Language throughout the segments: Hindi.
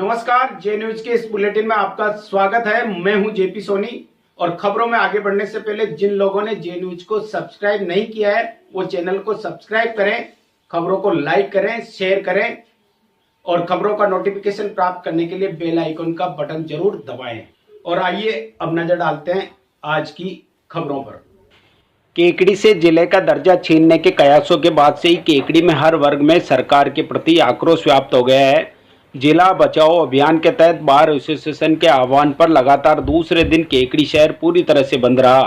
नमस्कार, जे न्यूज के इस बुलेटिन में आपका स्वागत है। मैं हूं जेपी सोनी और खबरों में आगे बढ़ने से पहले जिन लोगों ने जे न्यूज को सब्सक्राइब नहीं किया है वो चैनल को सब्सक्राइब करें, खबरों को लाइक करें, शेयर करें और खबरों का नोटिफिकेशन प्राप्त करने के लिए बेल आइकन का बटन जरूर दबाएं। और आइए अब नजर डालते हैं आज की खबरों पर। केकड़ी से जिले का दर्जा छीनने के कयासों के बाद से ही केकड़ी में हर वर्ग में सरकार के प्रति आक्रोश व्याप्त हो गया है। जिला बचाओ अभियान के तहत बार एसोसिएशन के आह्वान पर लगातार दूसरे दिन केकड़ी शहर पूरी तरह से बंद रहा।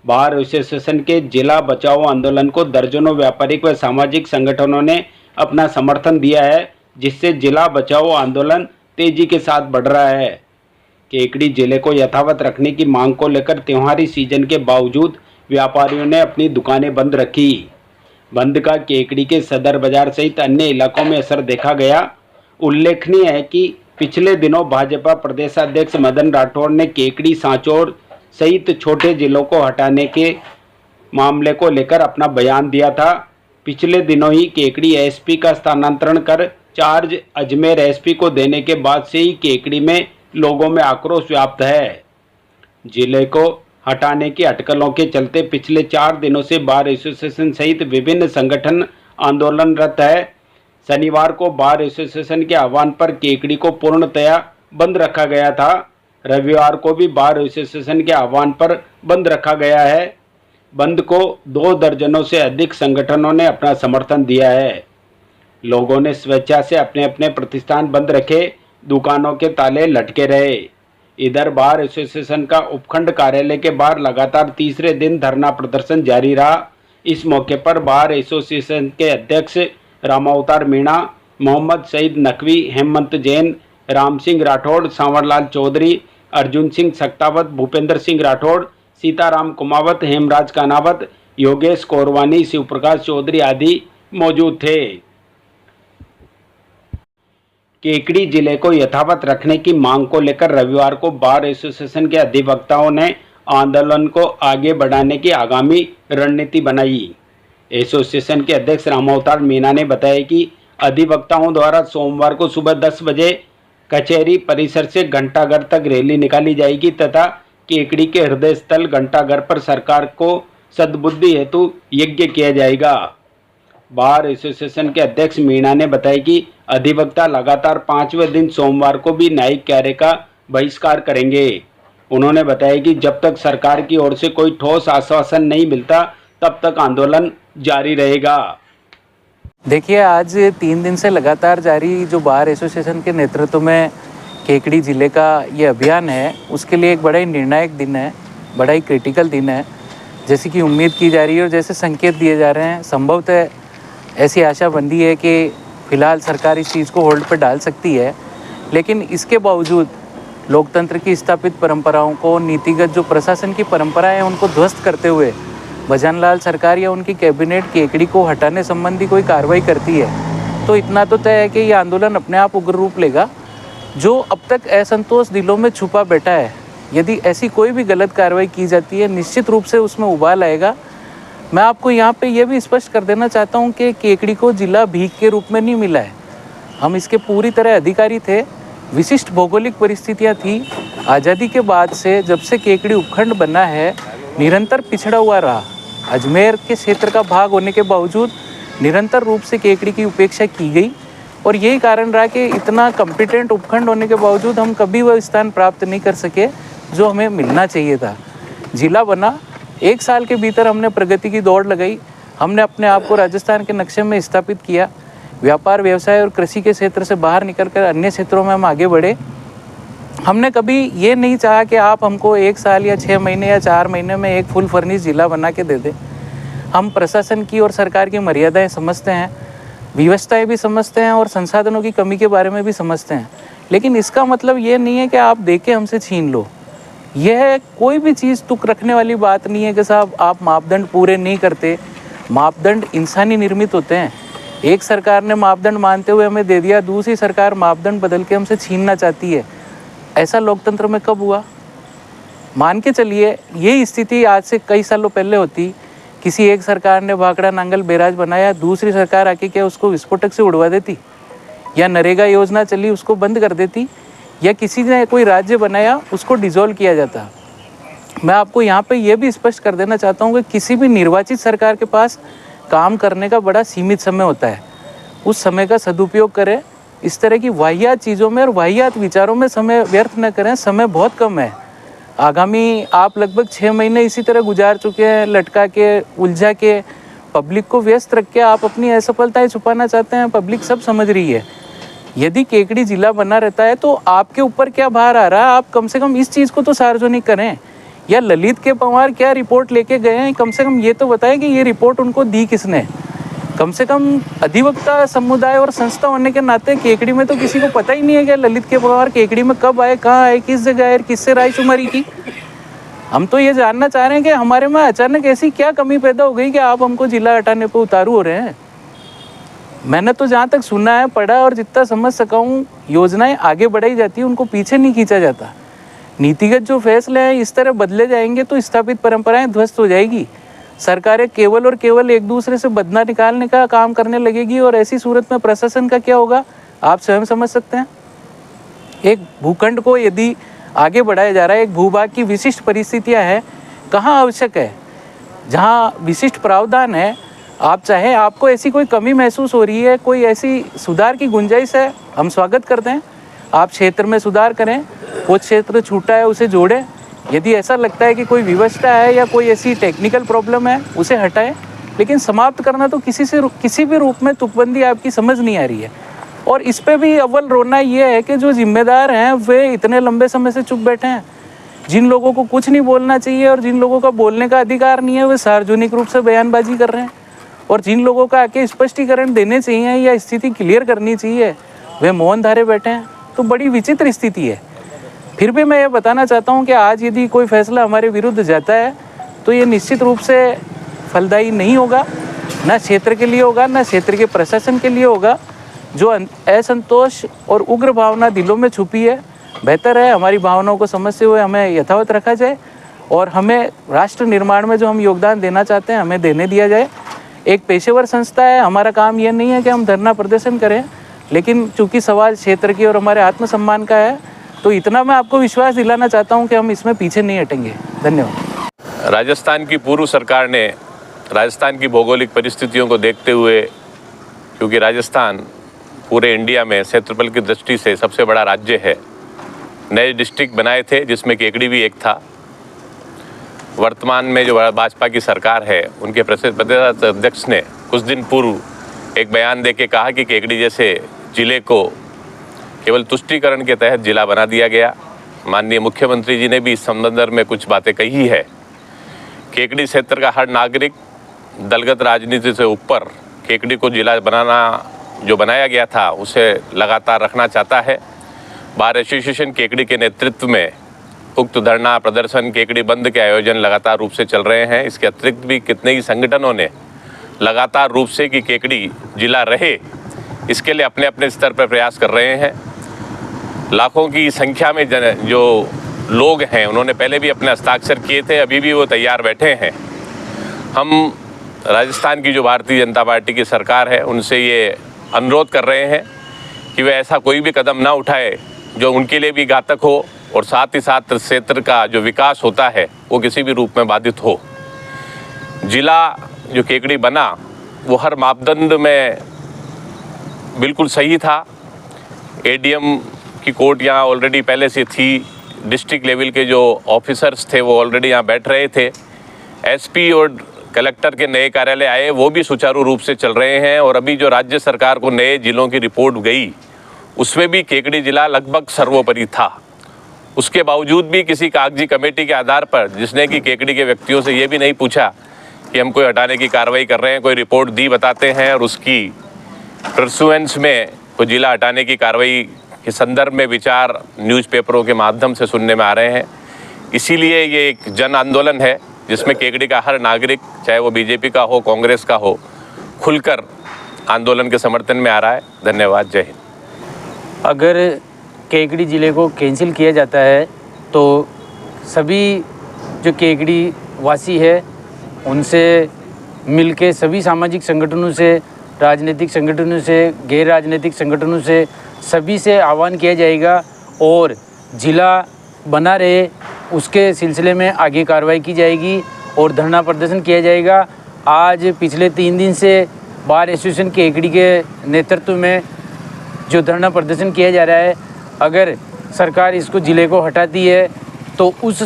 बार एसोसिएशन के जिला बचाओ आंदोलन को दर्जनों व्यापारिक व सामाजिक संगठनों ने अपना समर्थन दिया है, जिससे जिला बचाओ आंदोलन तेजी के साथ बढ़ रहा है। केकड़ी जिले को यथावत रखने की मांग को लेकर त्योहारी सीजन के बावजूद व्यापारियों ने अपनी दुकानें बंद रखी। बंद का केकड़ी के सदर बाजार सहित अन्य इलाकों में असर देखा गया। उल्लेखनीय है कि पिछले दिनों भाजपा प्रदेशाध्यक्ष मदन राठौड़ ने केकड़ी, सांचौर सहित छोटे जिलों को हटाने के मामले को लेकर अपना बयान दिया था। पिछले दिनों ही केकड़ी एसपी का स्थानांतरण कर चार्ज अजमेर एसपी को देने के बाद से ही केकड़ी में लोगों में आक्रोश व्याप्त है। जिले को हटाने की अटकलों के चलते पिछले 4 दिनों से बार एसोसिएशन सहित विभिन्न संगठन आंदोलनरत है। शनिवार को बार एसोसिएशन के आह्वान पर केकड़ी को पूर्णतया बंद रखा गया था। रविवार को भी बार एसोसिएशन के आह्वान पर बंद रखा गया है। बंद को 2 दर्जनों से अधिक संगठनों ने अपना समर्थन दिया है। लोगों ने स्वेच्छा से अपने अपने प्रतिष्ठान बंद रखे, दुकानों के ताले लटके रहे। इधर बार एसोसिएशन का उपखंड कार्यालय के बाहर लगातार तीसरे दिन धरना प्रदर्शन जारी रहा। इस मौके पर बार एसोसिएशन के अध्यक्ष रामावतार मीणा, मोहम्मद सईद नकवी, हेमंत जैन, राम सिंह राठौड़, सांवरलाल चौधरी, अर्जुन सिंह सक्तावत, भूपेंद्र सिंह राठौड़, सीताराम कुमावत, हेमराज कानावत, योगेश कोरवानी, शिवप्रकाश चौधरी आदि मौजूद थे। केकड़ी जिले को यथावत रखने की मांग को लेकर रविवार को बार एसोसिएशन के अधिवक्ताओं ने आंदोलन को आगे बढ़ाने की आगामी रणनीति बनाई। एसोसिएशन के अध्यक्ष रामावतार मीणा ने बताया कि अधिवक्ताओं द्वारा सोमवार को सुबह 10 बजे कचहरी परिसर से घंटाघर तक रैली निकाली जाएगी तथा केकड़ी के हृदय स्थल घंटाघर पर सरकार को सद्बुद्धि हेतु यज्ञ किया जाएगा। बार एसोसिएशन के अध्यक्ष मीणा ने बताया कि अधिवक्ता लगातार 5वें दिन सोमवार को भी न्यायिक कार्य का बहिष्कार करेंगे। उन्होंने बताया कि जब तक सरकार की ओर से कोई ठोस आश्वासन नहीं मिलता तब तक आंदोलन जारी रहेगा। देखिए, आज 3 दिन से लगातार जारी जो बार एसोसिएशन के नेतृत्व में केकड़ी ज़िले का ये अभियान है, उसके लिए एक बड़ा ही निर्णायक दिन है, बड़ा ही क्रिटिकल दिन है। जैसे कि उम्मीद की जा रही है और जैसे संकेत दिए जा रहे हैं, संभवतः ऐसी आशा बंधी है कि फ़िलहाल सरकार इस चीज़ को होल्ड पर डाल सकती है। लेकिन इसके बावजूद लोकतंत्र की स्थापित परंपराओं को, नीतिगत जो प्रशासन की परंपराएं हैं, उनको ध्वस्त करते हुए भजनलाल सरकार या उनकी कैबिनेट केकड़ी को हटाने संबंधी कोई कार्रवाई करती है तो इतना तो तय है कि ये आंदोलन अपने आप उग्र रूप लेगा। जो अब तक असंतोष दिलों में छुपा बैठा है, यदि ऐसी कोई भी गलत कार्रवाई की जाती है, निश्चित रूप से उसमें उबाल आएगा। मैं आपको यहाँ पे ये भी स्पष्ट कर देना चाहता हूँ कि केकड़ी को जिला भीख के रूप में नहीं मिला है। हम इसके पूरी तरह अधिकारी थे। विशिष्ट भौगोलिक परिस्थितियाँ थी। आज़ादी के बाद से जब से केकड़ी उपखंड बना है, निरंतर पिछड़ा हुआ रहा। अजमेर के क्षेत्र का भाग होने के बावजूद निरंतर रूप से केकड़ी की उपेक्षा की गई और यही कारण रहा कि इतना कॉम्पिटेंट उपखंड होने के बावजूद हम कभी वह स्थान प्राप्त नहीं कर सके जो हमें मिलना चाहिए था। जिला बना, 1 साल के भीतर हमने प्रगति की दौड़ लगाई। हमने अपने आप को राजस्थान के नक्शे में स्थापित किया। व्यापार, व्यवसाय और कृषि के क्षेत्र से बाहर निकलकर अन्य क्षेत्रों में हम आगे बढ़े। हमने कभी ये नहीं चाहा कि आप हमको 1 साल या 6 महीने या 4 महीने में एक फुल फर्निश जिला बना के दे दें। हम प्रशासन की और सरकार की मर्यादाएं समझते हैं, व्यवस्थाएं भी समझते हैं और संसाधनों की कमी के बारे में भी समझते हैं। लेकिन इसका मतलब ये नहीं है कि आप देके हमसे छीन लो। यह कोई भी चीज़ तुक रखने वाली बात नहीं है कि साहब आप मापदंड पूरे नहीं करते। मापदंड इंसानी निर्मित होते हैं। एक सरकार ने मापदंड मानते हुए हमें दे दिया, दूसरी सरकार मापदंड बदल के हमसे छीनना चाहती है। ऐसा लोकतंत्र में कब हुआ? मान के चलिए यही स्थिति आज से कई सालों पहले होती। किसी एक सरकार ने भाखड़ा नांगल बैराज बनाया, दूसरी सरकार आके क्या उसको विस्फोटक से उड़वा देती? या नरेगा योजना चली उसको बंद कर देती, या किसी ने कोई राज्य बनाया उसको डिसॉल्व किया जाता। मैं आपको यहाँ पे ये भी स्पष्ट कर देना चाहता हूँ कि किसी भी निर्वाचित सरकार के पास काम करने का बड़ा सीमित समय होता है। उस समय का सदुपयोग करें, इस तरह की वाहियात चीज़ों में और वाहियात विचारों में समय व्यर्थ न करें। समय बहुत कम है। आगामी आप लगभग 6 महीने इसी तरह गुजार चुके हैं, लटका के, उलझा के, पब्लिक को व्यस्त रख के आप अपनी असफलताएं छुपाना चाहते हैं। पब्लिक सब समझ रही है। यदि केकड़ी जिला बना रहता है तो आपके ऊपर क्या भार आ रहा है, आप कम से कम इस चीज़ को तो सार्वजनिक करें। या ललित के पंवार क्या रिपोर्ट लेके गए हैं, कम से कम ये तो बताएं कि ये रिपोर्ट उनको दी किसने। कम से कम अधिवक्ता समुदाय और संस्था होने के नाते केकड़ी में तो किसी को पता ही नहीं है कि ललित के पंवार केकड़ी में कब आए, कहाँ आए, किस जगह आए, किससे रायशुमारी की। हम तो ये जानना चाह रहे हैं कि हमारे में अचानक ऐसी क्या कमी पैदा हो गई कि आप हमको जिला हटाने पर उतारू हो रहे हैं। मैंने तो जहाँ तक सुना है, पढ़ा और जितना समझ सका हूँ, योजनाएं आगे बढ़ाई जाती है, उनको पीछे नहीं खींचा जाता। नीतिगत जो फैसले हैं इस तरह बदले जाएंगे तो स्थापित परंपराएं ध्वस्त हो जाएगी। सरकारें केवल और केवल एक दूसरे से बदला निकालने का काम करने लगेगी और ऐसी सूरत में प्रशासन का क्या होगा आप स्वयं समझ सकते हैं। एक भूखंड को यदि आगे बढ़ाया जा रहा है, एक भूभाग की विशिष्ट परिस्थितियां हैं, कहाँ आवश्यक है, जहाँ विशिष्ट प्रावधान है, आप चाहे आपको ऐसी कोई कमी महसूस हो रही है, कोई ऐसी सुधार की गुंजाइश है, हम स्वागत करते हैं। आप क्षेत्र में सुधार करें, वो क्षेत्र छूटा है उसे जोड़ें। यदि ऐसा लगता है कि कोई विवशता है या कोई ऐसी टेक्निकल प्रॉब्लम है उसे हटाएं, लेकिन समाप्त करना तो किसी भी रूप में तुकबंदी आपकी समझ नहीं आ रही है। और इस पे भी अव्वल रोना ये है कि जो जिम्मेदार हैं वे इतने लंबे समय से चुप बैठे हैं। जिन लोगों को कुछ नहीं बोलना चाहिए और जिन लोगों का बोलने का अधिकार नहीं है, वे सार्वजनिक रूप से बयानबाजी कर रहे हैं। और जिन लोगों का आके स्पष्टीकरण देने चाहिए या स्थिति क्लियर करनी चाहिए, वे मौन धारे बैठे हैं। तो बड़ी विचित्र स्थिति है। फिर भी मैं ये बताना चाहता हूँ कि आज यदि कोई फैसला हमारे विरुद्ध जाता है तो ये निश्चित रूप से फलदायी नहीं होगा, न क्षेत्र के लिए होगा, न क्षेत्र के प्रशासन के लिए होगा। जो असंतोष और उग्र भावना दिलों में छुपी है, बेहतर है हमारी भावनाओं को समझते हुए हमें यथावत रखा जाए और हमें राष्ट्र निर्माण में जो हम योगदान देना चाहते हैं हमें देने दिया जाए। एक पेशेवर संस्था है, हमारा काम ये नहीं है कि हम धरना प्रदर्शन करें, लेकिन चूंकि सवाल क्षेत्र की और हमारे आत्मसम्मान का है, तो इतना मैं आपको विश्वास दिलाना चाहता हूं कि हम इसमें पीछे नहीं हटेंगे। धन्यवाद। राजस्थान की पूर्व सरकार ने राजस्थान की भौगोलिक परिस्थितियों को देखते हुए, क्योंकि राजस्थान पूरे इंडिया में क्षेत्रफल की दृष्टि से सबसे बड़ा राज्य है, नए डिस्ट्रिक्ट बनाए थे जिसमें केकड़ी भी एक था। वर्तमान में जो भाजपा की सरकार है उनके प्रदेश अध्यक्ष ने कुछ दिन पूर्व एक बयान देके कहा कि केकड़ी जैसे जिले को केवल तुष्टीकरण के तहत जिला बना दिया गया। माननीय मुख्यमंत्री जी ने भी इस संदर्भ में कुछ बातें कही है। केकड़ी क्षेत्र का हर नागरिक दलगत राजनीति से ऊपर केकड़ी को जिला बनाया गया था उसे लगातार रखना चाहता है। बार एसोसिएशन केकड़ी के नेतृत्व में उक्त धरना प्रदर्शन, केकड़ी बंद के आयोजन लगातार रूप से चल रहे हैं। इसके अतिरिक्त भी कितने ही संगठनों ने लगातार रूप से कि केकड़ी जिला रहे, इसके लिए अपने अपने स्तर पर प्रयास कर रहे हैं। लाखों की संख्या में जो लोग हैं उन्होंने पहले भी अपने हस्ताक्षर किए थे, अभी भी वो तैयार बैठे हैं। हम राजस्थान की जो भारतीय जनता पार्टी की सरकार है उनसे ये अनुरोध कर रहे हैं कि वे ऐसा कोई भी कदम ना उठाए जो उनके लिए भी घातक हो और साथ ही साथ क्षेत्र का जो विकास होता है वो किसी भी रूप में बाधित हो। जिला जो केकड़ी बना वो हर मापदंड में बिल्कुल सही था। एडीएम की कोर्ट यहाँ ऑलरेडी पहले से थी, डिस्ट्रिक्ट लेवल के जो ऑफिसर्स थे वो ऑलरेडी यहाँ बैठ रहे थे। एसपी और कलेक्टर के नए कार्यालय आए, वो भी सुचारू रूप से चल रहे हैं। और अभी जो राज्य सरकार को नए जिलों की रिपोर्ट गई उसमें भी केकड़ी जिला लगभग सर्वोपरि था। उसके बावजूद भी किसी कागजी कमेटी के आधार पर, जिसने कि केकड़ी के व्यक्तियों से ये भी नहीं पूछा कि हम कोई हटाने की कार्रवाई कर रहे हैं, कोई रिपोर्ट दी बताते हैं और उसकी परसुएंस में कोई जिला हटाने की कार्रवाई के संदर्भ में विचार न्यूज़पेपरों के माध्यम से सुनने में आ रहे हैं। इसीलिए ये एक जन आंदोलन है जिसमें केकड़ी का हर नागरिक, चाहे वो बीजेपी का हो, कांग्रेस का हो, खुलकर आंदोलन के समर्थन में आ रहा है। धन्यवाद। जय हिंद। अगर केकड़ी ज़िले को कैंसिल किया जाता है तो सभी जो केकड़ी वासी है उनसे मिलके सभी सामाजिक संगठनों से राजनीतिक संगठनों से, गैर राजनीतिक संगठनों से, सभी से आह्वान किया जाएगा और ज़िला बना रहे उसके सिलसिले में आगे कार्रवाई की जाएगी और धरना प्रदर्शन किया जाएगा। आज पिछले 3 दिन से बार एसोसिएशन केकड़ी के नेतृत्व में जो धरना प्रदर्शन किया जा रहा है, अगर सरकार इसको ज़िले को हटाती है तो उस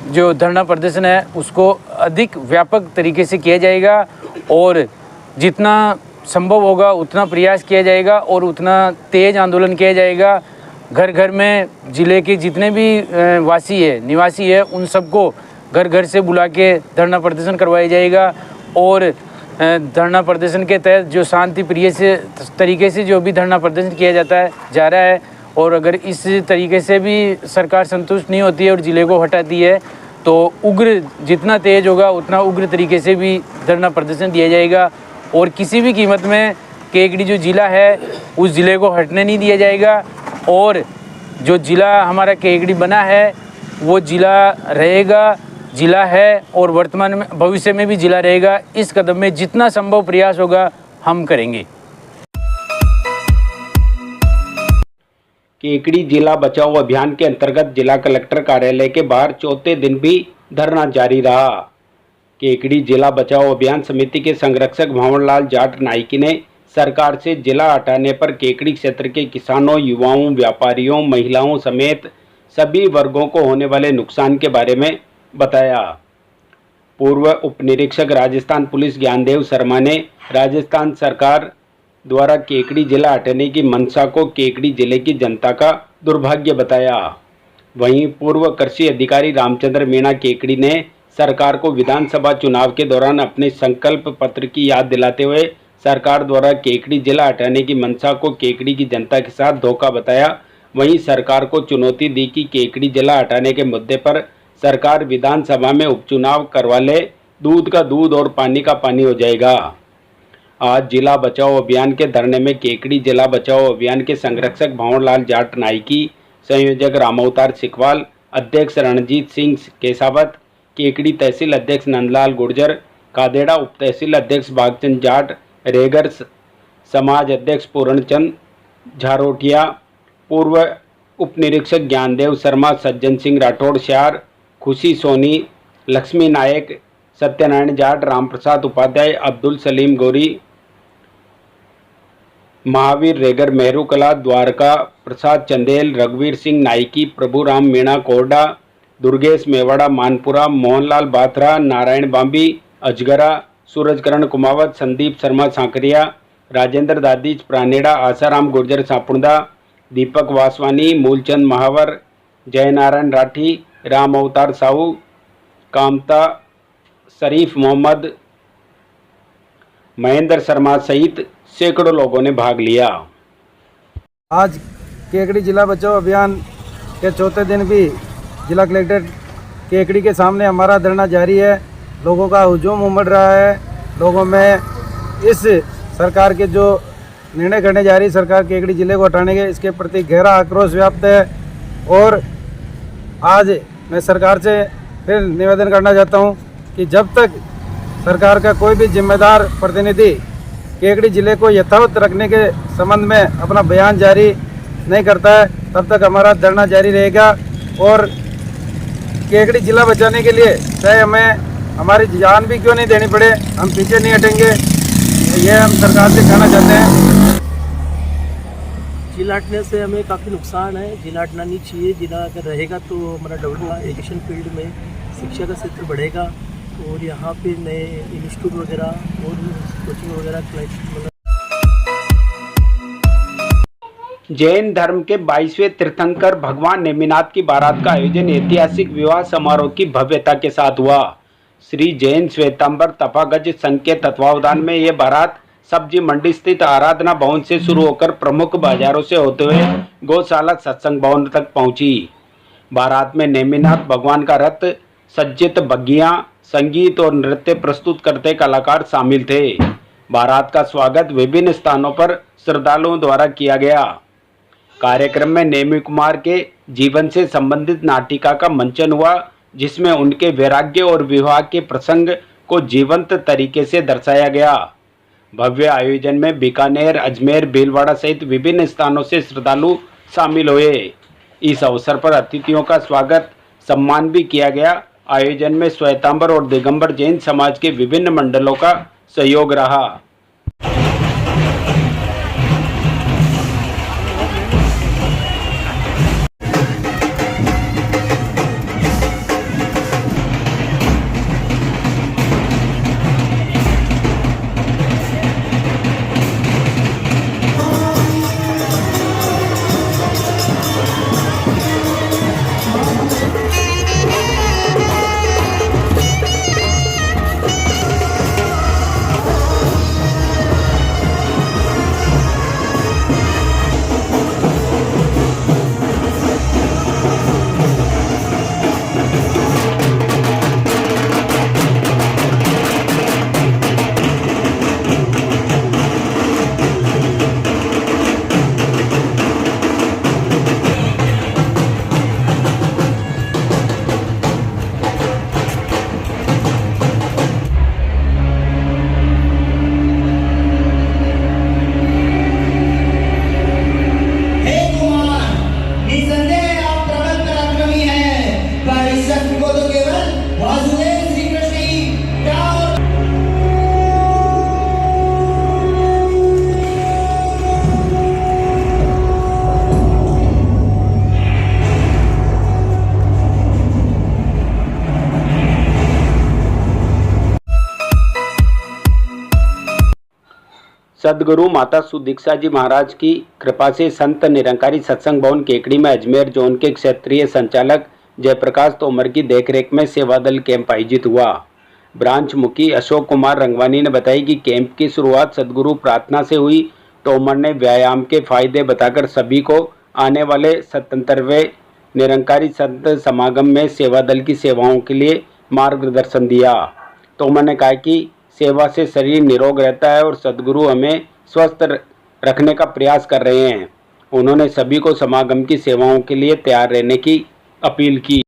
जो धरना प्रदर्शन है उसको अधिक व्यापक तरीके से किया जाएगा और जितना संभव होगा उतना प्रयास किया जाएगा और उतना तेज़ आंदोलन किया जाएगा। घर घर में ज़िले के जितने भी निवासी है उन सबको घर घर से बुला के धरना प्रदर्शन करवाया जाएगा और धरना प्रदर्शन के तहत जो शांति प्रिय से तरीके से जो भी धरना प्रदर्शन किया जा रहा है और अगर इस तरीके से भी सरकार संतुष्ट नहीं होती है और ज़िले को हटाती है तो उग्र जितना तेज़ होगा उतना उग्र तरीके से भी धरना प्रदर्शन दिया जाएगा और किसी भी कीमत में केकड़ी जो ज़िला है उस ज़िले को हटने नहीं दिया जाएगा और जो ज़िला हमारा केकड़ी बना है वो ज़िला रहेगा, ज़िला है और वर्तमान में भविष्य में भी ज़िला रहेगा। इस कदम में जितना संभव प्रयास होगा हम करेंगे। केकड़ी जिला बचाओ अभियान के अंतर्गत जिला कलेक्टर कार्यालय के बाहर चौथे दिन भी धरना जारी रहा। केकड़ी जिला बचाओ अभियान समिति के संरक्षक भंवरलाल जाट नाइकी ने सरकार से जिला हटाने पर केकड़ी क्षेत्र के किसानों, युवाओं, व्यापारियों, महिलाओं समेत सभी वर्गों को होने वाले नुकसान के बारे में बताया। पूर्व उप निरीक्षक राजस्थान पुलिस ज्ञानदेव शर्मा ने राजस्थान सरकार द्वारा केकड़ी जिला हटाने की मंशा को केकड़ी जिले की जनता का दुर्भाग्य बताया। वहीं पूर्व कृषि अधिकारी रामचंद्र मीणा केकड़ी ने सरकार को विधानसभा चुनाव के दौरान अपने संकल्प पत्र की याद दिलाते हुए सरकार द्वारा केकड़ी जिला हटाने की मंशा को केकड़ी की जनता के साथ धोखा बताया। वहीं सरकार को चुनौती दी कि केकड़ी जिला हटाने के मुद्दे पर सरकार विधानसभा में उपचुनाव करवा ले, दूध का दूध और पानी का पानी हो जाएगा। आज जिला बचाओ अभियान के धरने में केकड़ी जिला बचाओ अभियान के संरक्षक भंवरलाल जाट नाइकी, संयोजक रामअवतार सिकवाल, अध्यक्ष रणजीत सिंह केसावत, केकड़ी तहसील अध्यक्ष नंदलाल गुर्जर, कादेड़ा उप तहसील अध्यक्ष भागचंद जाट, रेगर समाज अध्यक्ष पूर्णचंद झारोटिया, पूर्व उप निरीक्षक ज्ञानदेव शर्मा, सज्जन सिंह राठौड़ श्यार, खुशी सोनी, लक्ष्मी नायक, सत्यनारायण जाट, रामप्रसाद उपाध्याय, अब्दुल सलीम गौरी, महावीर रेगर मेहरू कला, द्वारका प्रसाद चंदेल, रघुवीर सिंह नाइकी, प्रभुराम मीणा कोरडा, दुर्गेश मेवाड़ा मानपुरा, मोहनलाल बाथरा, नारायण बांबी, अजगरा, सूरजकरण कुमावत, संदीप शर्मा सांकरिया, राजेंद्र दादीज प्रानेड़ा, आसाराम गुर्जर सापुंदा, दीपक वासवानी, मूलचंद महावर, जयनारायण राठी, राम अवतार साहू, कामता शरीफ मोहम्मद, महेंद्र शर्मा सहित सैकड़ों लोगों ने भाग लिया। आज केकड़ी जिला बचाओ अभियान के चौथे दिन भी जिला कलेक्टर केकड़ी के सामने हमारा धरना जारी है। लोगों का हुजूम उमड़ रहा है। लोगों में इस सरकार के जो निर्णय करने जा रही सरकार केकड़ी जिले को हटाने के, इसके प्रति गहरा आक्रोश व्याप्त है। और आज मैं सरकार से फिर निवेदन करना चाहता हूं कि जब तक सरकार का कोई भी जिम्मेदार प्रतिनिधि केकड़ी जिले को यथावत रखने के संबंध में अपना बयान जारी नहीं करता है, तब तक हमारा धरना जारी रहेगा। और केकड़ी जिला बचाने के लिए चाहे हमें हमारी जान भी क्यों नहीं देनी पड़े, हम पीछे नहीं हटेंगे, ये हम सरकार से कहना चाहते हैं। जिला हटने से हमें काफ़ी नुकसान है। जिला हटना नहीं चाहिए। जिला अगर रहेगा तो हमारा डेवलपमेंट एजुकेशन फील्ड में शिक्षा का क्षेत्र बढ़ेगा और यहाँ पे नए इंस्टीट्यूट वगैरह और कोचिंग वगैरह। जैन धर्म के 22वें तीर्थंकर भगवान नेमिनाथ की बारात का आयोजन ऐतिहासिक विवाह समारोह की भव्यता के साथ हुआ। श्री जैन श्वेतांबर तपागज संघ के तत्वावधान में ये बारात सब्जी मंडी स्थित आराधना भवन से शुरू होकर प्रमुख बाजारों से होते हुए गौशाला सत्संग भवन तक पहुंची। बारात में नेमिनाथ भगवान का रथ, सज्जित बग्गियां, संगीत और नृत्य प्रस्तुत करते कलाकार शामिल थे। बारात का स्वागत विभिन्न स्थानों पर श्रद्धालुओं द्वारा किया गया। कार्यक्रम में नेमी कुमार के जीवन से संबंधित नाटिका का मंचन हुआ, जिसमें उनके वैराग्य और विवाह के प्रसंग को जीवंत तरीके से दर्शाया गया। भव्य आयोजन में बीकानेर, अजमेर, भीलवाड़ा सहित विभिन्न स्थानों से श्रद्धालु शामिल हुए। इस अवसर पर अतिथियों का स्वागत सम्मान भी किया गया। आयोजन में श्वेतांबर और दिगंबर जैन समाज के विभिन्न मंडलों का सहयोग रहा। सदगुरु माता सुदीक्षा जी महाराज की कृपा से संत निरंकारी सत्संग भवन केकड़ी में अजमेर जोन के क्षेत्रीय संचालक जयप्रकाश तोमर की देखरेख में सेवा दल कैंप आयोजित हुआ। ब्रांच मुखी अशोक कुमार रंगवानी ने बताई कि कैंप की शुरुआत सदगुरु प्रार्थना से हुई। तोमर ने व्यायाम के फायदे बताकर सभी को आने वाले 77वें निरंकारी संत समागम में सेवा दल की सेवाओं के लिए मार्गदर्शन दिया। तोमर ने कहा कि सेवा से शरीर निरोग रहता है और सदगुरु हमें स्वस्थ रखने का प्रयास कर रहे हैं। उन्होंने सभी को समागम की सेवाओं के लिए तैयार रहने की अपील की।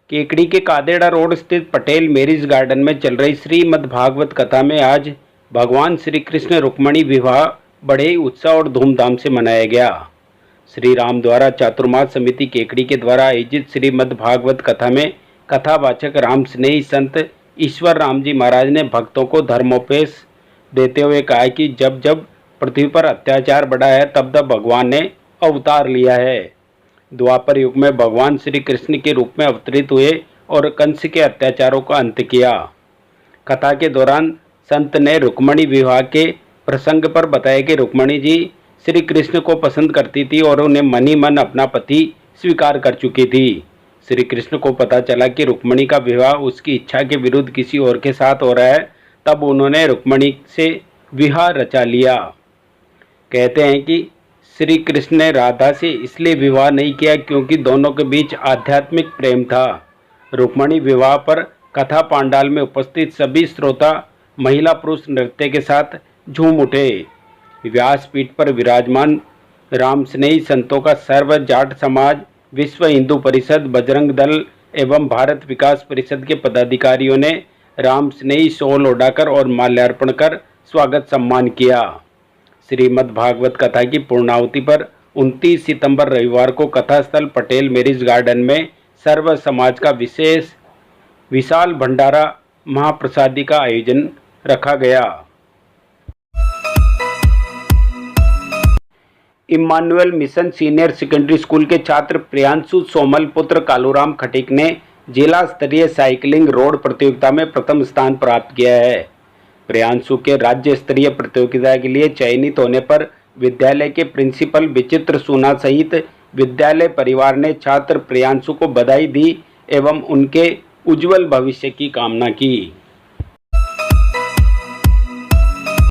केकड़ी के कादेड़ा रोड स्थित पटेल मैरिज गार्डन में चल रही श्रीमद् भागवत कथा में आज भगवान श्री कृष्ण रुक्मणी विवाह बड़े उत्साह और धूमधाम से मनाया गया। श्री राम द्वारा चातुर्मास समिति केकड़ी के द्वारा आयोजित श्रीमद् भागवत कथा में कथावाचक राम स्नेही संत ईश्वर राम जी महाराज ने भक्तों को धर्मोपदेश देते हुए कहा कि जब जब पृथ्वी पर अत्याचार बढ़ा है तब तब भगवान ने अवतार लिया है। द्वापर युग में भगवान श्री कृष्ण के रूप में अवतरित हुए और कंस के अत्याचारों का अंत किया। कथा के दौरान संत ने रुक्मणी विवाह के प्रसंग पर बताया कि रुक्मणी जी श्री कृष्ण को पसंद करती थी और उन्हें मन ही मन अपना पति स्वीकार कर चुकी थी। श्री कृष्ण को पता चला कि रुक्मणी का विवाह उसकी इच्छा के विरुद्ध किसी और के साथ हो रहा है, तब उन्होंने रुक्मणी से विवाह रचा लिया। कहते हैं कि श्री कृष्ण ने राधा से इसलिए विवाह नहीं किया क्योंकि दोनों के बीच आध्यात्मिक प्रेम था। रुक्मणी विवाह पर कथा पांडाल में उपस्थित सभी श्रोता महिला पुरुष नृत्य के साथ झूम उठे। व्यासपीठ पर विराजमान राम स्नेही संतों का सर्व जाट समाज, विश्व हिंदू परिषद, बजरंग दल एवं भारत विकास परिषद के पदाधिकारियों ने राम स्नेही शॉल ओढ़ाकर और माल्यार्पण कर स्वागत सम्मान किया। श्रीमद् भागवत कथा की पूर्णाहुति पर 29 सितंबर रविवार को कथास्थल पटेल मैरिज गार्डन में सर्व समाज का विशाल भंडारा महाप्रसादी का आयोजन रखा गया। Emmanuel mission senior secondary school के छात्र प्रियांशु सोमल पुत्र कालूराम खटीक ने जिला स्तरीय साइकिलिंग रोड प्रतियोगिता में प्रथम स्थान प्राप्त किया है। प्रियांशु के राज्य स्तरीय प्रतियोगिता के लिए चयनित होने पर विद्यालय के प्रिंसिपल विचित्र सूना सहित विद्यालय परिवार ने छात्र प्रियांशु को बधाई दी एवं उनके उज्जवल भविष्य की कामना की।